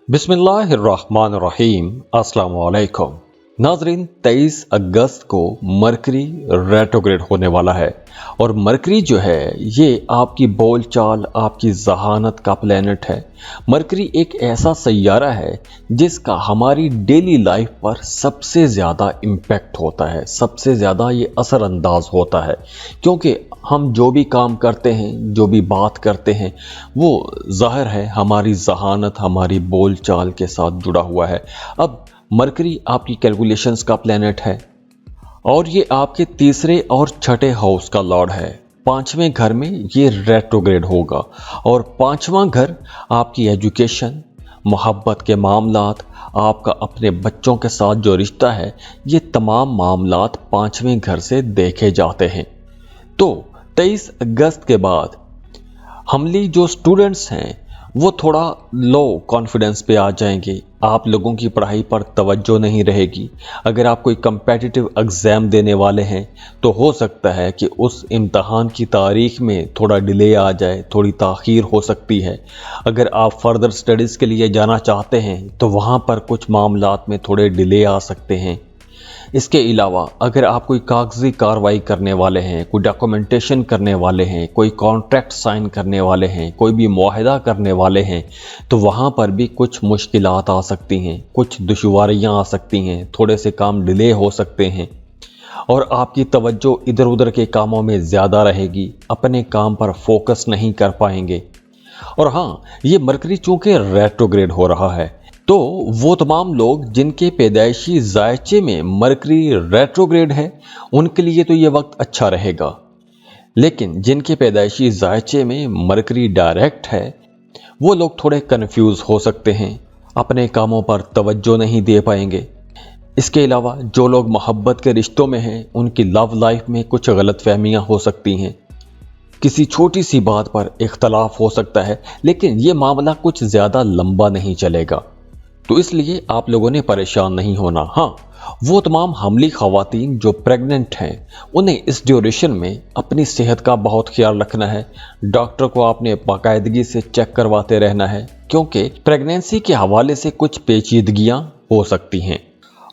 बिस्मिल्लाहिर्रहमानिर्रहीम। अस्सलाम वालेकुम नाजरीन, 23 अगस्त को मरकरी रेट्रोग्रेड होने वाला है और मरकरी जो है ये आपकी बोलचाल, आपकी जहानत का प्लेनेट है। मरकरी एक ऐसा सैयारा है जिसका हमारी डेली लाइफ पर सबसे ज़्यादा इम्पैक्ट होता है, सबसे ज़्यादा ये असरअंदाज होता है, क्योंकि हम जो भी काम करते हैं, जो भी बात करते हैं, वो ज़ाहिर है हमारी जहानत, हमारी बोलचाल के साथ जुड़ा हुआ है। अब मरकरी आपकी कैलकुलेशंस का प्लेनेट है और ये आपके तीसरे और छठे हाउस का लॉर्ड है। पांचवें घर में ये रेट्रोग्रेड होगा और पांचवां घर आपकी एजुकेशन, मोहब्बत के मामलात, आपका अपने बच्चों के साथ जो रिश्ता है, ये तमाम मामलात पांचवें घर से देखे जाते हैं। तो 23 अगस्त के बाद हमली जो स्टूडेंट्स हैं वो थोड़ा लो कॉन्फिडेंस पे आ जाएंगे। आप लोगों की पढ़ाई पर तवज्जो नहीं रहेगी। अगर आप कोई कम्पेटिटिव एग्ज़ाम देने वाले हैं तो हो सकता है कि उस इम्तहान की तारीख में थोड़ा डिले आ जाए, थोड़ी ताख़ीर हो सकती है। अगर आप फर्दर स्टडीज़ के लिए जाना चाहते हैं तो वहाँ पर कुछ मामलात में थोड़े डिले आ सकते हैं। इसके अलावा अगर आप कोई कागजी कार्रवाई करने वाले हैं, कोई डॉक्यूमेंटेशन करने वाले हैं, कोई कॉन्ट्रैक्ट साइन करने वाले हैं, कोई भी मुआहदा करने वाले हैं, तो वहाँ पर भी कुछ मुश्किलात आ सकती हैं, कुछ दुश्वारियाँ आ सकती हैं, थोड़े से काम डिले हो सकते हैं और आपकी तवज्जो इधर उधर के कामों में ज़्यादा रहेगी, अपने काम पर फोकस नहीं कर पाएंगे। और हाँ, ये मरकरी चूँकि रेट्रोग्रेड हो रहा है तो वो तमाम लोग जिनके पैदाइशी जायचे में मरकरी रेट्रोग्रेड है उनके लिए तो ये वक्त अच्छा रहेगा, लेकिन जिनके पैदाइशी जायचे में मरकरी डायरेक्ट है वो लोग थोड़े कंफ्यूज हो सकते हैं, अपने कामों पर तवज्जो नहीं दे पाएंगे। इसके अलावा जो लोग मोहब्बत के रिश्तों में हैं उनकी लव लाइफ में कुछ गलतफहमियां हो सकती हैं, किसी छोटी सी बात पर इख्तलाफ हो सकता है, लेकिन ये मामला कुछ ज़्यादा लंबा नहीं चलेगा, तो इसलिए आप लोगों ने परेशान नहीं होना। हाँ, वो तमाम हमली ख़वातीन जो प्रेग्नेंट हैं उन्हें इस ड्यूरेशन में अपनी सेहत का बहुत ख्याल रखना है। डॉक्टर को आपने बाकायदगी से चेक करवाते रहना है, क्योंकि प्रेगनेंसी के हवाले से कुछ पेचीदगियाँ हो सकती हैं।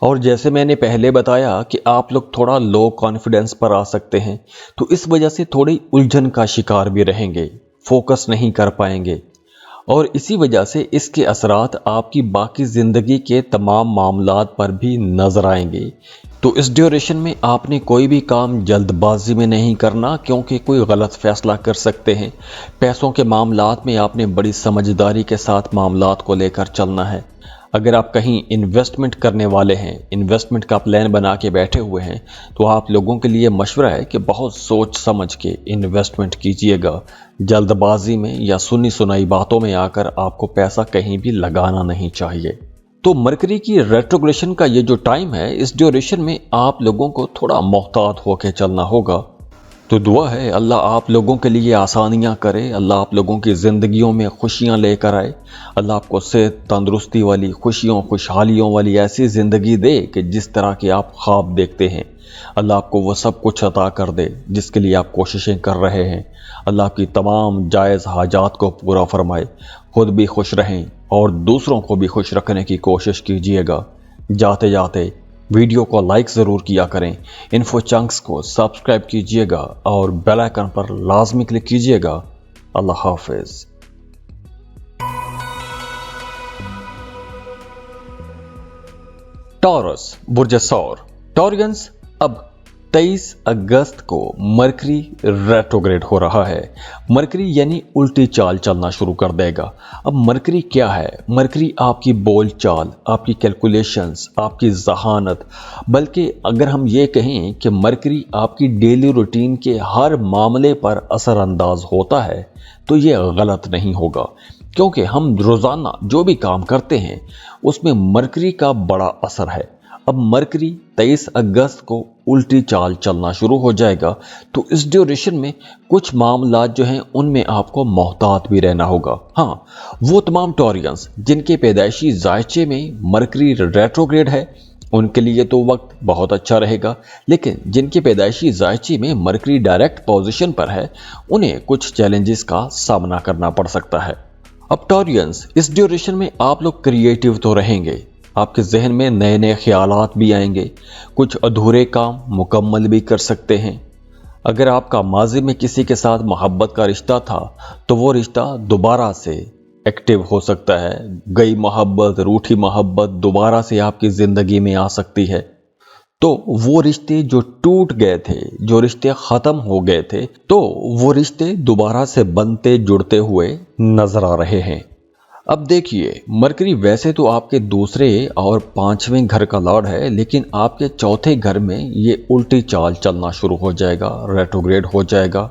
और जैसे मैंने पहले बताया कि आप लोग थोड़ा लो कॉन्फिडेंस पर आ सकते हैं, तो इस वजह से थोड़ी उलझन का शिकार भी रहेंगे, फोकस नहीं कर पाएंगे और इसी वजह से इसके असरात आपकी बाकी ज़िंदगी के तमाम मामलात पर भी नज़र आएंगे। तो इस ड्यूरेशन में आपने कोई भी काम जल्दबाजी में नहीं करना, क्योंकि कोई गलत फ़ैसला कर सकते हैं। पैसों के मामलात में आपने बड़ी समझदारी के साथ मामलात को लेकर चलना है। अगर आप कहीं इन्वेस्टमेंट करने वाले हैं, इन्वेस्टमेंट का प्लान बना के बैठे हुए हैं, तो आप लोगों के लिए मशवरा है कि बहुत सोच समझ के इन्वेस्टमेंट कीजिएगा। जल्दबाजी में या सुनी सुनाई बातों में आकर आपको पैसा कहीं भी लगाना नहीं चाहिए। तो मरकरी की रेट्रोग्रेशन का ये जो टाइम है, इस ड्यूरेशन में आप लोगों को थोड़ा मोहतात होकर चलना होगा। तो दुआ है अल्लाह आप लोगों के लिए आसानियां करे, अल्लाह आप लोगों की ज़िंदगियों में खुशियां लेकर आए, अल्लाह आपको सेहत तंदुरुस्ती वाली, खुशियों खुशहालियों वाली ऐसी ज़िंदगी दे कि जिस तरह के आप ख्वाब देखते हैं, अल्लाह आपको वो सब कुछ अता कर दे जिसके लिए आप कोशिशें कर रहे हैं। अल्लाह आपकी तमाम जायज़ हाजात को पूरा फरमाए, खुद भी खुश रहें और दूसरों को भी खुश रखने की कोशिश कीजिएगा। जाते जाते वीडियो को लाइक ज़रूर किया करें, इन्फो चंक्स को सब्सक्राइब कीजिएगा और बेल आइकन पर लाजमी क्लिक कीजिएगा। अल्लाह हाफिज़। टॉरस बुर्ज सौर। टॉरियंस, अब 23 अगस्त को मरकरी रेट्रोग्रेड हो रहा है। मरकरी यानी उल्टी चाल चलना शुरू कर देगा। अब मरकरी क्या है? मरकरी आपकी बोल चाल, आपकी कैलकुलेशंस, आपकी जहानत, बल्कि अगर हम ये कहें कि मरकरी आपकी डेली रूटीन के हर मामले पर असरअंदाज होता है, तो ये गलत नहीं होगा, क्योंकि हम रोज़ाना जो भी काम करते हैं उसमें मरकरी का बड़ा असर है। अब मरकरी 23 अगस्त को उल्टी चाल चलना शुरू हो जाएगा, तो इस ड्यूरेशन में कुछ मामलात जो हैं उनमें आपको मोहतात भी रहना होगा। हाँ, वो तमाम टॉरियंस जिनके पैदाइशी जायचे में मरकरी रेट्रोग्रेड है उनके लिए तो वक्त बहुत अच्छा रहेगा, लेकिन जिनके पैदाइशी जायचे में मरकरी डायरेक्ट पोजीशन पर है उन्हें कुछ चैलेंजेस का सामना करना पड़ सकता है। अब टॉरियंस, इस ड्यूरेशन में आप लोग क्रिएटिव तो रहेंगे, आपके जहन में नए नए ख्यालात भी आएंगे, कुछ अधूरे काम मुकम्मल भी कर सकते हैं। अगर आपका माजी में किसी के साथ मोहब्बत का रिश्ता था तो वो रिश्ता दोबारा से एक्टिव हो सकता है। गई मोहब्बत, रूठी मोहब्बत दोबारा से आपकी ज़िंदगी में आ सकती है। तो वो रिश्ते जो टूट गए थे, जो रिश्ते ख़त्म हो गए थे, तो वो रिश्ते दोबारा से बनते जुड़ते हुए नजर आ रहे हैं। अब देखिए, मरकरी वैसे तो आपके दूसरे और पांचवें घर का लॉर्ड है, लेकिन आपके चौथे घर में ये उल्टी चाल चलना शुरू हो जाएगा, रेट्रोग्रेड हो जाएगा।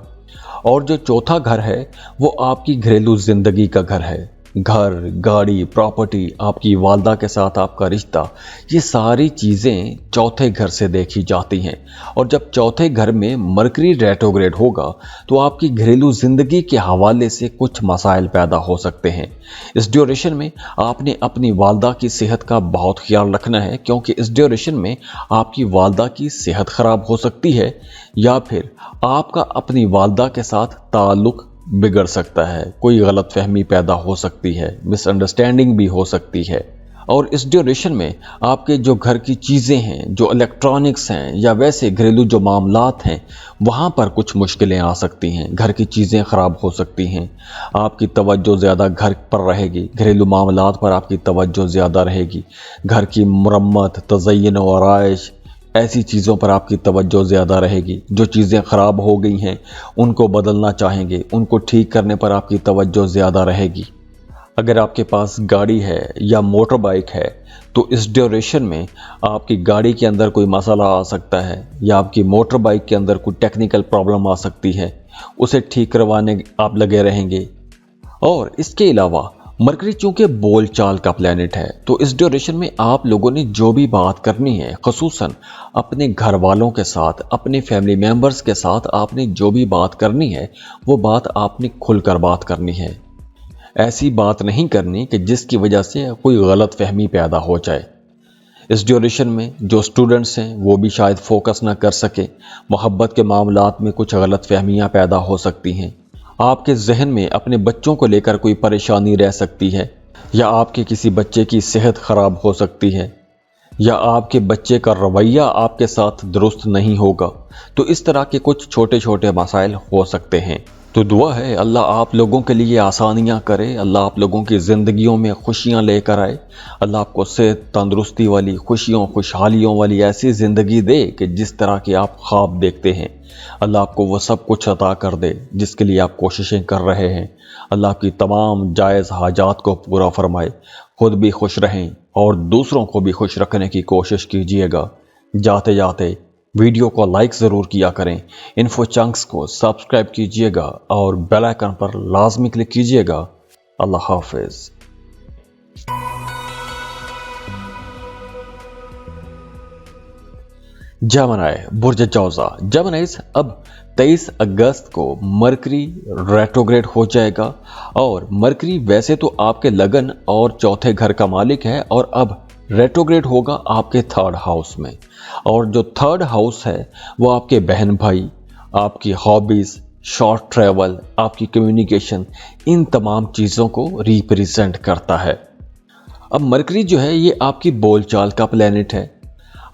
और जो चौथा घर है वो आपकी घरेलू जिंदगी का घर है। घर, गाड़ी, प्रॉपर्टी, आपकी वालदा के साथ आपका रिश्ता, ये सारी चीज़ें चौथे घर से देखी जाती हैं। और जब चौथे घर में मरकरी रेट्रोग्रेड होगा तो आपकी घरेलू ज़िंदगी के हवाले से कुछ मसाइल पैदा हो सकते हैं। इस ड्यूरेशन में आपने अपनी वालदा की सेहत का बहुत ख्याल रखना है, क्योंकि इस ड्यूरेशन में आपकी वालदा की सेहत ख़राब हो सकती है या फिर आपका अपनी वालदा के साथ ताल्लुक़ बिगड़ सकता है, कोई गलत फहमी पैदा हो सकती है, मिसअंडरस्टैंडिंग भी हो सकती है। और इस ड्यूरेशन में आपके जो घर की चीज़ें हैं, जो इलेक्ट्रॉनिक्स हैं या वैसे घरेलू जो मामलात हैं, वहाँ पर कुछ मुश्किलें आ सकती हैं, घर की चीज़ें ख़राब हो सकती हैं। आपकी तवज्जो ज़्यादा घर पर रहेगी, घरेलू मामलात पर आपकी तवज्जो ज़्यादा रहेगी। घर की मरम्मत, तज़य्युन व आराइश, ऐसी चीज़ों पर आपकी तवज्जो ज़्यादा रहेगी। जो चीज़ें ख़राब हो गई हैं उनको बदलना चाहेंगे, उनको ठीक करने पर आपकी तवज्जो ज़्यादा रहेगी। अगर आपके पास गाड़ी है या मोटर बाइक है तो इस ड्यूरेशन में आपकी गाड़ी के अंदर कोई मसला आ सकता है या आपकी मोटर बाइक के अंदर कोई टेक्निकल प्रॉब्लम आ सकती है, उसे ठीक करवाने आप लगे रहेंगे। और इसके अलावा मरकरी चूंकि बोल चाल का प्लैनेट है तो इस ड्यूरेशन में आप लोगों ने जो भी बात करनी है, खुसूसन अपने घर वालों के साथ, अपने फैमिली मेंबर्स के साथ आपने जो भी बात करनी है वो बात आपने खुलकर बात करनी है। ऐसी बात नहीं करनी कि जिसकी वजह से कोई गलत फहमी पैदा हो जाए। इस ड्यूरेशन में जो स्टूडेंट्स हैं वो भी शायद फोकस ना कर सके, मोहब्बत के मामलात में कुछ गलत फहमियाँ पैदा हो सकती हैं। आपके जहन में अपने बच्चों को लेकर कोई परेशानी रह सकती है, या आपके किसी बच्चे की सेहत ख़राब हो सकती है, या आपके बच्चे का रवैया आपके साथ दुरुस्त नहीं होगा। तो इस तरह के कुछ छोटे छोटे मसाइल हो सकते हैं। तो दुआ है अल्लाह आप लोगों के लिए आसानियाँ करे, अल्लाह आप लोगों की ज़िंदगियों में खुशियाँ लेकर आए, अल्लाह आपको सेहत, तंदुरुस्ती वाली, खुशियों खुशहालियों वाली ऐसी ज़िंदगी दे कि जिस तरह की आप ख्वाब देखते हैं, अल्लाह आपको वो सब कुछ अता कर दे जिसके लिए आप कोशिशें कर रहे हैं। अल्लाह आपकी तमाम जायज़ हाजात को पूरा फरमाए, खुद भी खुश रहें और दूसरों को भी खुश रखने की कोशिश कीजिएगा। जाते जाते वीडियो को लाइक ज़रूर किया करें, इन्फो चंक्स को सब्सक्राइब कीजिएगा और बेल आइकन पर लाजमी क्लिक कीजिएगा। अल्लाह हाफिज़। जेमिनी, बुर्ज जौज़ा। जेमिनीज़, अब 23 अगस्त को मरकरी रेट्रोग्रेड हो जाएगा। और मरकरी वैसे तो आपके लगन और चौथे घर का मालिक है और अब रेट्रोग्रेड होगा आपके थर्ड हाउस में। और जो थर्ड हाउस है वो आपके बहन भाई, आपकी हॉबीज़, शॉर्ट ट्रैवल, आपकी कम्युनिकेशन, इन तमाम चीज़ों को रिप्रेजेंट करता है। अब मरकरी जो है ये आपकी बोलचाल का प्लैनेट है,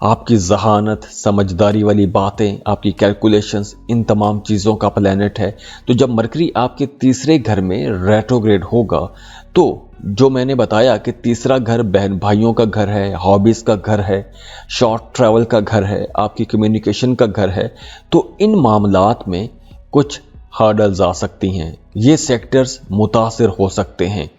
आपकी जहानत, समझदारी वाली बातें, आपकी कैलकुलेशंस, इन तमाम चीज़ों का प्लैनेट है। तो जब मरकरी आपके तीसरे घर में रेट्रोग्रेड होगा तो जो मैंने बताया कि तीसरा घर बहन भाइयों का घर है, हॉबीज़ का घर है, शॉर्ट ट्रैवल का घर है, आपकी कम्युनिकेशन का घर है, तो इन मामलात में कुछ हर्डल्स आ सकती हैं, ये सेक्टर्स मुतासिर हो सकते हैं।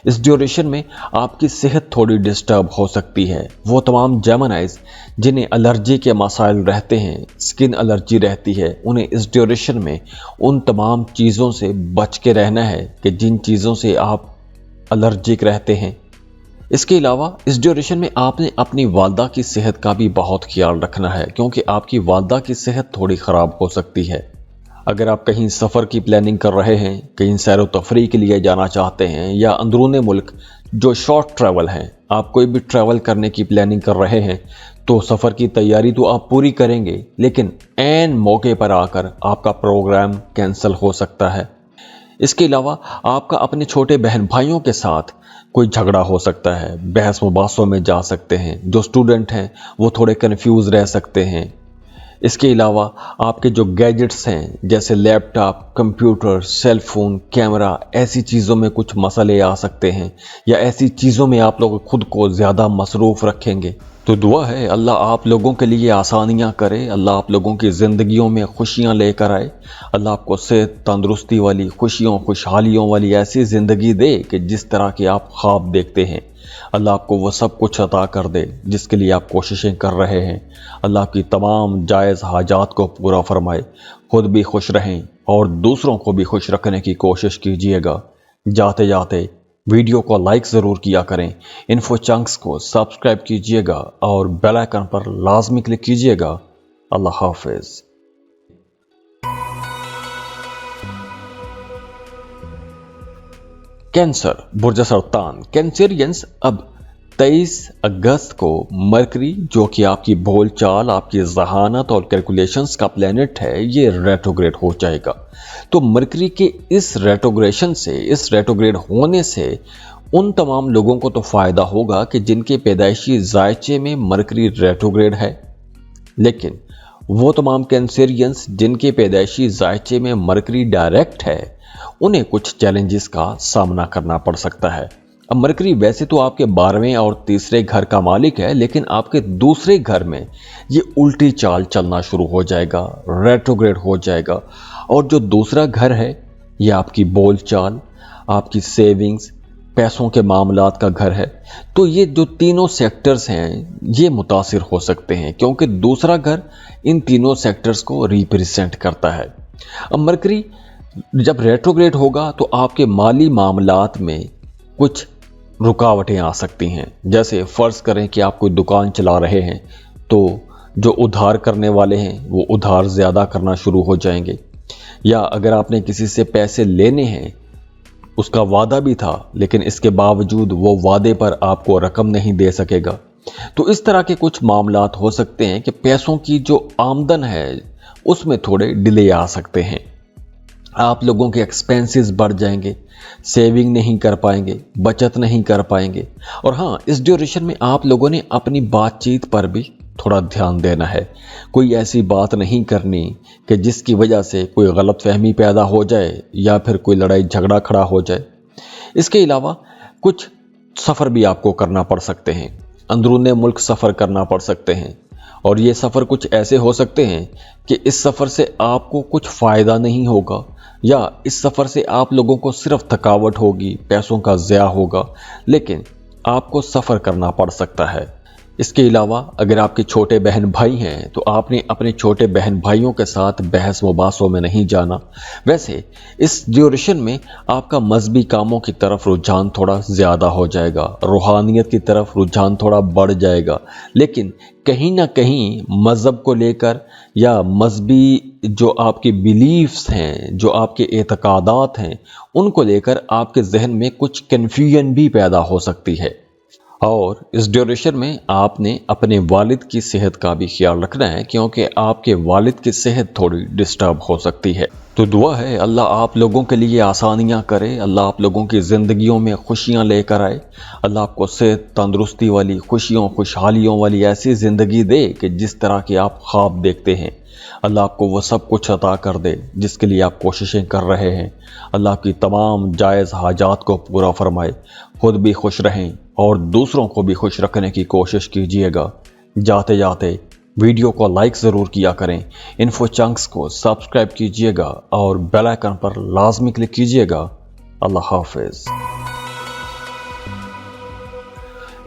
इस ड्यूरेशन में आपकी सेहत थोड़ी डिस्टर्ब हो सकती है। वो तमाम जेमिनीज़ जिन्हें एलर्जी के मसाइल रहते हैं, स्किन एलर्जी रहती है, उन्हें इस ड्यूरेशन में उन तमाम चीज़ों से बच के रहना है कि जिन चीज़ों से आप एलर्जिक रहते हैं। इसके अलावा इस ड्यूरेशन में आपने अपनी वालदा की सेहत का भी बहुत ख्याल रखना है, क्योंकि आपकी वालदा की सेहत थोड़ी ख़राब हो सकती है। अगर आप कहीं सफ़र की प्लानिंग कर रहे हैं, कहीं सैर व तफरीह के लिए जाना चाहते हैं, या अंदरूनी मुल्क जो शॉर्ट ट्रैवल हैं, आप कोई भी ट्रैवल करने की प्लानिंग कर रहे हैं, तो सफ़र की तैयारी तो आप पूरी करेंगे, लेकिन ऐन मौके पर आकर आपका प्रोग्राम कैंसिल हो सकता है। इसके अलावा आपका अपने छोटे बहन भाइयों के साथ कोई झगड़ा हो सकता है, बहस मुबासों में जा सकते हैं। जो स्टूडेंट हैं वो थोड़े कंफ्यूज रह सकते हैं। इसके अलावा आपके जो गैजेट्स हैं जैसे laptop, computer, cell phone, camera, ऐसी चीज़ों में कुछ मसले आ सकते हैं या ऐसी चीज़ों में आप लोग खुद को ज़्यादा मसरूफ़ रखेंगे। तो दुआ है अल्लाह आप लोगों के लिए आसानियां करे, अल्लाह आप लोगों की ज़िंदगियों में खुशियां लेकर आए, अल्लाह आपको सेहत तंदुरुस्ती वाली, खुशियों खुशहालियों वाली ऐसी ज़िंदगी दे कि जिस तरह की आप ख्वाब देखते हैं। अल्लाह आपको वो सब कुछ अता कर दे जिसके लिए आप कोशिशें कर रहे हैं। अल्लाह की तमाम जायज़ हाजात को पूरा फरमाए, खुद भी खुश रहें और दूसरों को भी खुश रखने की कोशिश कीजिएगा। जाते जाते वीडियो को लाइक ज़रूर किया करें, इन्फो चंक्स को सब्सक्राइब कीजिएगा और बेल आइकन पर लाजमी क्लिक कीजिएगा। अल्लाह हाफिज़। कैंसर, बुर्ज सरतान, कैंसरियंस अब 23 अगस्त को मरकरी, जो कि आपकी बोलचाल, आपकी जहानत और कैलकुलेशंस का प्लेनेट है, ये रेट्रोग्रेड हो जाएगा। तो मरकरी के इस रेट्रोग्रेशन से, इस रेट्रोग्रेड होने से उन तमाम लोगों को तो फायदा होगा कि जिनके पैदाइशी जायचे में मरकरी रेट्रोग्रेड है, लेकिन वो तमाम कैंसरियंस जिनके पैदाइशी जायचे में मरकरी डायरेक्ट है, उन्हें कुछ चैलेंजेस का सामना करना पड़ सकता है। अब मरकरी वैसे तो आपके 12वें और तीसरे घर का मालिक है, लेकिन आपके दूसरे घर में ये उल्टी चाल चलना शुरू हो जाएगा, रेट्रोग्रेड हो जाएगा। और जो दूसरा घर है ये आपकी बोलचाल, आपकी सेविंग्स, पैसों के मामलात का घर है। तो ये जो तीनों सेक्टर्स हैं ये मुतासिर हो सकते हैं, क्योंकि दूसरा घर इन तीनों सेक्टर्स को रिप्रेजेंट करता है। अब मरकरी जब रेट्रोग्रेड होगा तो आपके माली मामलात में कुछ रुकावटें आ सकती हैं। जैसे फ़र्ज़ करें कि आप कोई दुकान चला रहे हैं, तो जो उधार करने वाले हैं वो उधार ज़्यादा करना शुरू हो जाएंगे, या अगर आपने किसी से पैसे लेने हैं, उसका वादा भी था लेकिन इसके बावजूद वो वादे पर आपको रकम नहीं दे सकेगा। तो इस तरह के कुछ मामलात हो सकते हैं कि पैसों की जो आमदन है उसमें थोड़े डिले आ सकते हैं। आप लोगों के एक्सपेंसेस बढ़ जाएंगे, सेविंग नहीं कर पाएंगे, बचत नहीं कर पाएंगे। और हाँ, इस ड्यूरेशन में आप लोगों ने अपनी बातचीत पर भी थोड़ा ध्यान देना है। कोई ऐसी बात नहीं करनी कि जिसकी वजह से कोई गलतफहमी पैदा हो जाए या फिर कोई लड़ाई झगड़ा खड़ा हो जाए। इसके अलावा कुछ सफ़र भी आपको करना पड़ सकते हैं, अंदरूने मुल्क सफ़र करना पड़ सकते हैं, और ये सफ़र कुछ ऐसे हो सकते हैं कि इस सफ़र से आपको कुछ फ़ायदा नहीं होगा, या इस सफ़र से आप लोगों को सिर्फ थकावट होगी, पैसों का ज़िया होगा, लेकिन आपको सफ़र करना पड़ सकता है। इसके अलावा अगर आपके छोटे बहन भाई हैं तो आपने अपने छोटे बहन भाइयों के साथ बहस मुबासों में नहीं जाना। वैसे इस ड्यूरेशन में आपका मजहबी कामों की तरफ रुझान थोड़ा ज़्यादा हो जाएगा, रूहानियत की तरफ रुझान थोड़ा बढ़ जाएगा, लेकिन कहीं ना कहीं मज़हब को लेकर या मजहबी जो आपके बिलीफ्स हैं, जो आपके एतकादात हैं, उनको लेकर आपके जहन में कुछ कन्फ्यूजन भी पैदा हो सकती है। और इस ड्यूरेशन में आपने अपने वालिद की सेहत का भी ख्याल रखना है, क्योंकि आपके वालिद की सेहत थोड़ी डिस्टर्ब हो सकती है। तो दुआ है अल्लाह आप लोगों के लिए आसानियां करे, अल्लाह आप लोगों की ज़िंदगियों में खुशियां लेकर आए, अल्लाह आपको सेहत तंदुरुस्ती वाली, खुशियों खुशहालियों वाली ऐसी ज़िंदगी दे कि जिस तरह की आप ख्वाब देखते हैं। अल्लाह आपको वो सब कुछ अता कर दे जिसके लिए आप कोशिशें कर रहे हैं। अल्लाह की तमाम जायज़ हाजात को पूरा फरमाए, खुद भी खुश रहें और दूसरों को भी खुश रखने की कोशिश कीजिएगा। जाते जाते वीडियो को लाइक ज़रूर किया करें, इन्फो चंक्स को सब्सक्राइब कीजिएगा और बेल आइकन पर लाजमी क्लिक कीजिएगा। अल्लाह हाफिज़।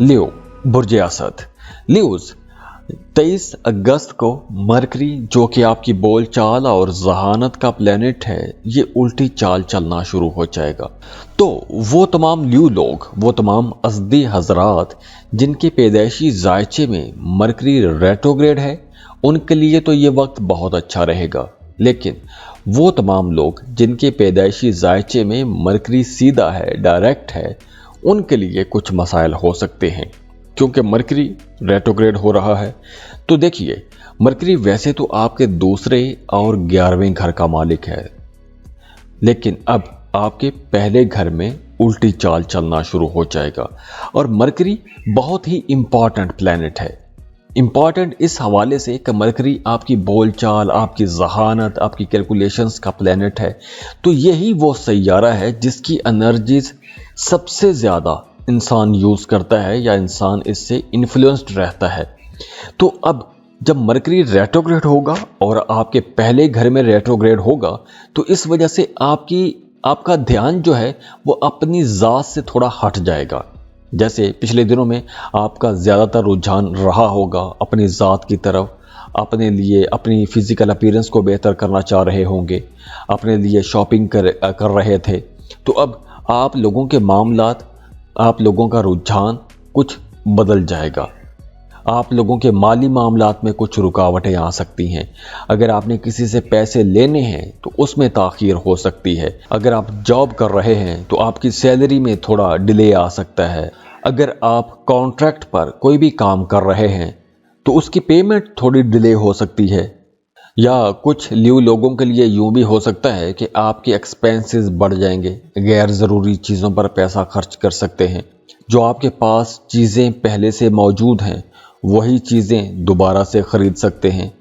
लियो, बुर्ज असद। लियोज़ 23 अगस्त को मरकरी, जो कि आपकी बोलचाल और जहानत का प्लेनेट है, ये उल्टी चाल चलना शुरू हो जाएगा। तो वो तमाम लियो लोग, वो तमाम अज़दी हजरात जिनके पैदाइशी जायचे में मरकरी रेट्रोग्रेड है, उनके लिए तो ये वक्त बहुत अच्छा रहेगा। लेकिन वो तमाम लोग जिनके पैदाइशी जायचे में मरकरी सीधा है, डायरेक्ट है, उनके लिए कुछ मसाइल हो सकते हैं, क्योंकि मरकरी रेट्रोग्रेड हो रहा है। तो देखिए, मरकरी वैसे तो आपके दूसरे और 11वें घर का मालिक है, लेकिन अब आपके पहले घर में उल्टी चाल चलना शुरू हो जाएगा। और मरकरी बहुत ही इंपॉर्टेंट प्लैनेट है। इंपॉर्टेंट इस हवाले से कि मरकरी आपकी बोलचाल, आपकी जहानत, आपकी कैलकुलेशंस का प्लैनेट है। तो यही वो सैयारा है जिसकी एनर्जीज सबसे ज़्यादा इंसान यूज़ करता है या इंसान इससे इन्फ्लुएंस्ड रहता है। तो अब जब मरकरी रेट्रोग्रेड होगा और आपके पहले घर में रेट्रोग्रेड होगा, तो इस वजह से आपका ध्यान जो है वो अपनी ज़ात से थोड़ा हट जाएगा। जैसे पिछले दिनों में आपका ज़्यादातर रुझान रहा होगा अपनी ज़ात की तरफ, अपने लिए अपनी फ़िज़िकल अपीयरेंस को बेहतर करना चाह रहे होंगे, अपने लिए शॉपिंग कर रहे थे। तो अब आप लोगों के मामलात, आप लोगों का रुझान कुछ बदल जाएगा। आप लोगों के माली मामलात में कुछ रुकावटें आ सकती हैं। अगर आपने किसी से पैसे लेने हैं तो उसमें ताख़ीर हो सकती है। अगर आप जॉब कर रहे हैं तो आपकी सैलरी में थोड़ा डिले आ सकता है। अगर आप कॉन्ट्रैक्ट पर कोई भी काम कर रहे हैं तो उसकी पेमेंट थोड़ी डिले हो सकती है। या कुछ न्यू लोगों के लिए यूँ भी हो सकता है कि आपके एक्सपेंसेस बढ़ जाएंगे, गैर ज़रूरी चीज़ों पर पैसा खर्च कर सकते हैं। जो आपके पास चीज़ें पहले से मौजूद हैं वही चीज़ें दोबारा से ख़रीद सकते हैं,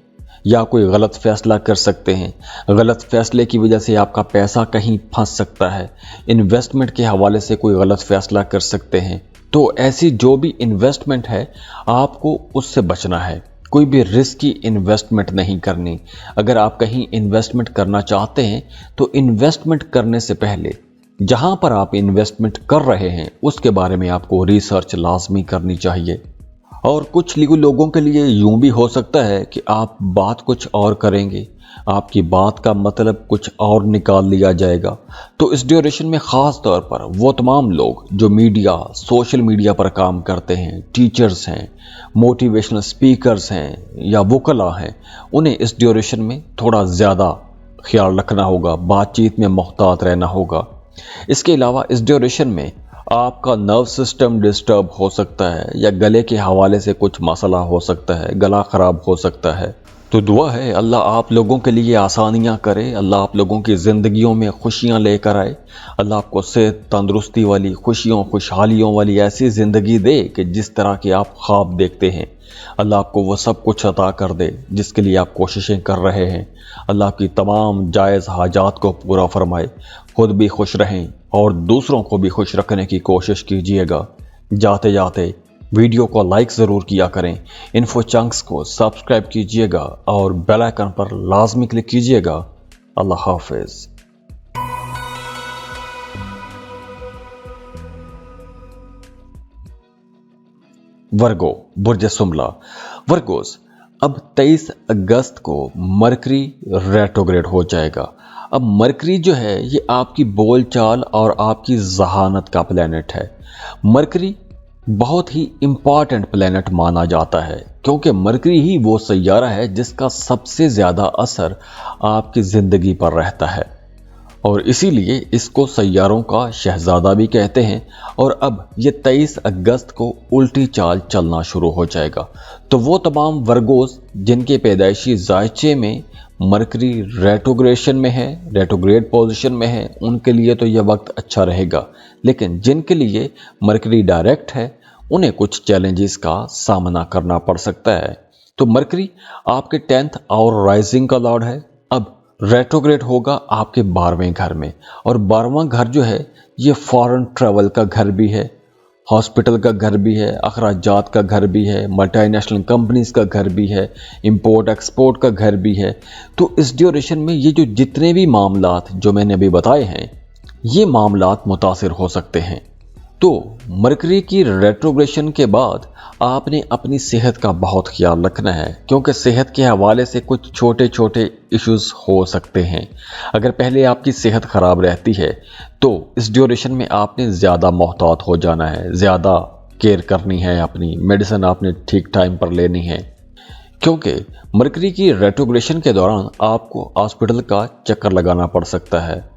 या कोई गलत फ़ैसला कर सकते हैं। गलत फ़ैसले की वजह से आपका पैसा कहीं फंस सकता है। इन्वेस्टमेंट के हवाले से कोई गलत फ़ैसला कर सकते हैं। तो ऐसी जो भी इन्वेस्टमेंट है आपको उससे बचना है। कोई भी रिस्की इन्वेस्टमेंट नहीं करनी। अगर आप कहीं इन्वेस्टमेंट करना चाहते हैं तो इन्वेस्टमेंट करने से पहले जहां पर आप इन्वेस्टमेंट कर रहे हैं उसके बारे में आपको रिसर्च लाजमी करनी चाहिए। और कुछ लोगों के लिए यूं भी हो सकता है कि आप बात कुछ और करेंगे, आपकी बात का मतलब कुछ और निकाल लिया जाएगा। तो इस ड्यूरेशन में ख़ास तौर पर वो तमाम लोग जो मीडिया, सोशल मीडिया पर काम करते हैं, टीचर्स हैं, मोटिवेशनल स्पीकर्स हैं या वकला हैं, उन्हें इस ड्यूरेशन में थोड़ा ज़्यादा ख्याल रखना होगा, बातचीत में मुहतात रहना होगा। इसके अलावा इस ड्यूरेशन में आपका नर्व सिस्टम डिस्टर्ब हो सकता है या गले के हवाले से कुछ मसला हो सकता है, गला ख़राब हो सकता है। तो दुआ है अल्लाह आप लोगों के लिए आसानियाँ करे, अल्लाह आप लोगों की ज़िंदगियों में खुशियाँ लेकर आए, अल्लाह आपको सेहत तंदुरुस्ती वाली, खुशियों खुशहालियों वाली ऐसी ज़िंदगी दे कि जिस तरह के आप ख्वाब देखते हैं। अल्लाह आपको वो सब कुछ अता कर दे जिसके लिए आप कोशिशें कर रहे हैं। अल्लाह आपकी तमाम जायज़ हाजात को पूरा फरमाए। खुद भी खुश रहें और दूसरों को भी खुश रखने की कोशिश कीजिएगा। जाते जाते वीडियो को लाइक ज़रूर किया करें, इन्फो चंक्स को सब्सक्राइब कीजिएगा और बेल आइकन पर लाजमी क्लिक कीजिएगा। अल्लाह हाफिज़। वर्गो, बुर्ज सुमला। वर्गोस, अब 23 अगस्त को मरकरी रेट्रोग्रेड हो जाएगा। अब मरकरी जो है ये आपकी बोलचाल और आपकी जहानत का प्लैनेट है। मरकरी बहुत ही इम्पॉर्टेंट प्लैनेट माना जाता है क्योंकि मरकरी ही वो सैयारा है जिसका सबसे ज़्यादा असर आपकी ज़िंदगी पर रहता है और इसीलिए इसको सैयारों का शहजादा भी कहते हैं। और अब ये 23 अगस्त को उल्टी चाल चलना शुरू हो जाएगा। तो वो तमाम वर्गोस जिनके पैदाइशी जायचे में मरकरी रेट्रोग्रेशन में है, रेट्रोग्रेड पोजीशन में है, उनके लिए तो यह वक्त अच्छा रहेगा। लेकिन जिनके लिए मरकरी डायरेक्ट है उन्हें कुछ चैलेंजेस का सामना करना पड़ सकता है। तो मरकरी आपके 10th और राइजिंग का लॉर्ड है। अब रेट्रोग्रेड होगा आपके 12वें घर में और 12वां घर जो है ये फॉरेन ट्रैवल का घर भी है, हॉस्पिटल का घर भी है, अखराजात का घर भी है, मल्टीनेशनल कंपनीज का घर भी है, इंपोर्ट एक्सपोर्ट का घर भी है। तो इस ड्यूरेशन में ये जो जितने भी मामलात जो मैंने अभी बताए हैं ये मामलात मुतासिर हो सकते हैं। तो मरकरी की रेट्रोग्रेशन के बाद आपने अपनी सेहत का बहुत ख्याल रखना है क्योंकि सेहत के हवाले से कुछ छोटे छोटे इश्यूज हो सकते हैं। अगर पहले आपकी सेहत ख़राब रहती है तो इस ड्यूरेशन में आपने ज़्यादा मोहतात हो जाना है, ज़्यादा केयर करनी है, अपनी मेडिसिन आपने ठीक टाइम पर लेनी है क्योंकि मरकरी की रेट्रोग्रेशन के दौरान आपको हॉस्पिटल का चक्कर लगाना पड़ सकता है।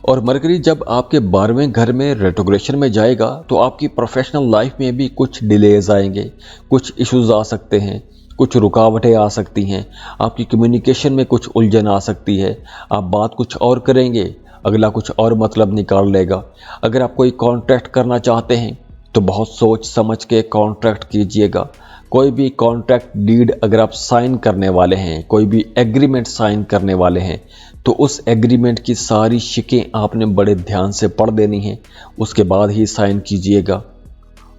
और मरकरी जब आपके 12वें घर में रेट्रोग्रेशन में जाएगा तो आपकी प्रोफेशनल लाइफ में भी कुछ डिलेज आएंगे, कुछ इश्यूज आ सकते हैं, कुछ रुकावटें आ सकती हैं, आपकी कम्युनिकेशन में कुछ उलझन आ सकती है। आप बात कुछ और करेंगे, अगला कुछ और मतलब निकाल लेगा। अगर आप कोई कॉन्ट्रैक्ट करना चाहते हैं तो बहुत सोच समझ के कॉन्ट्रैक्ट कीजिएगा। कोई भी कॉन्ट्रैक्ट डीड अगर आप साइन करने वाले हैं, कोई भी एग्रीमेंट साइन करने वाले हैं, तो उस एग्रीमेंट की सारी शिकें आपने बड़े ध्यान से पढ़ देनी है, उसके बाद ही साइन कीजिएगा।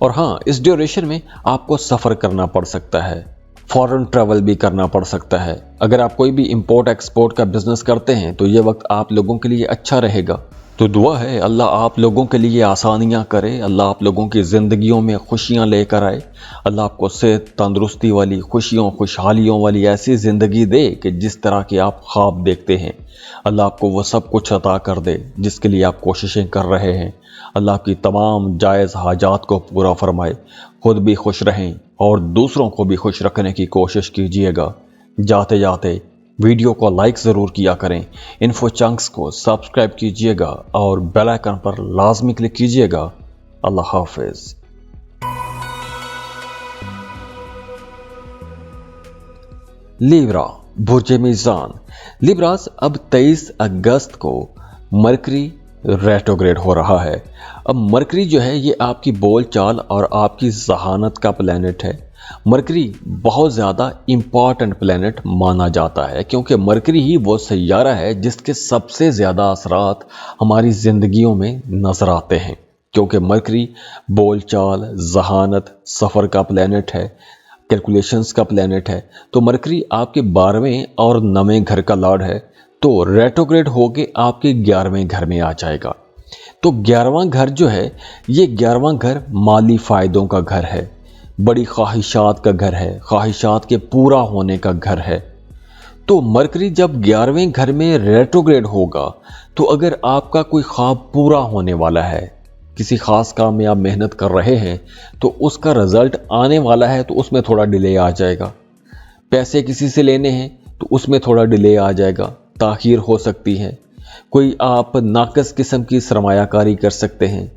और हाँ, इस ड्यूरेशन में आपको सफ़र करना पड़ सकता है, फॉरेन ट्रैवल भी करना पड़ सकता है। अगर आप कोई भी इंपोर्ट एक्सपोर्ट का बिजनेस करते हैं तो ये वक्त आप लोगों के लिए अच्छा रहेगा। तो दुआ है अल्लाह आप लोगों के लिए आसानियां करे, अल्लाह आप लोगों की ज़िंदगियों में खुशियां लेकर आए, अल्लाह आपको सेहत तंदुरुस्ती वाली, खुशियों खुशहालियों वाली ऐसी ज़िंदगी दे कि जिस तरह के आप ख्वाब देखते हैं। अल्लाह आपको वो सब कुछ अता कर दे जिसके लिए आप कोशिशें कर रहे हैं। अल्लाह आपकी तमाम जायज़ हाजात को पूरा फरमाए, खुद भी खुश रहें और दूसरों को भी खुश रखने की कोशिश कीजिएगा। जाते जाते वीडियो को लाइक ज़रूर किया करें, इन्फो चंक्स को सब्सक्राइब कीजिएगा और बेल आइकन पर लाजमी क्लिक कीजिएगा। अल्लाह हाफिज़। लिब्रा, बुर्ज मीज़ान। लिब्रास, अब 23 अगस्त को मरकरी रेट्रोग्रेड हो रहा है। अब मरकरी जो है ये आपकी बोलचाल और आपकी जहानत का प्लैनेट है। मरकरी बहुत ज़्यादा इम्पॉर्टेंट प्लैनेट माना जाता है क्योंकि मरकरी ही वो सैयारा है जिसके सबसे ज़्यादा असरात हमारी ज़िंदगियों में नज़र आते हैं। क्योंकि मरकरी बोलचाल, जहानत, सफ़र का प्लैनेट है, कैलकुलेशंस का प्लैनेट है। तो मरकरी आपके 12वें और 9वें घर का लॉर्ड है, तो रेट्रोग्रेड होके आपके 11वें घर में आ जाएगा। तो 11वां घर जो है ये 11वां घर माली फ़ायदों का घर है, बड़ी ख्वाहिशात का घर है, ख्वाहिशात के पूरा होने का घर है। तो मरकरी जब 11वें घर में रेट्रोग्रेड होगा तो अगर आपका कोई ख्वाब पूरा होने वाला है, किसी खास काम में आप मेहनत कर रहे हैं तो उसका रिजल्ट आने वाला है, तो उसमें थोड़ा डिले आ जाएगा। पैसे किसी से लेने हैं तो उसमें थोड़ा डिले आ जाएगा, ताखीर हो सकती है। कोई आप नाकस किस्म की सरमायाकारी कर सकते हैं,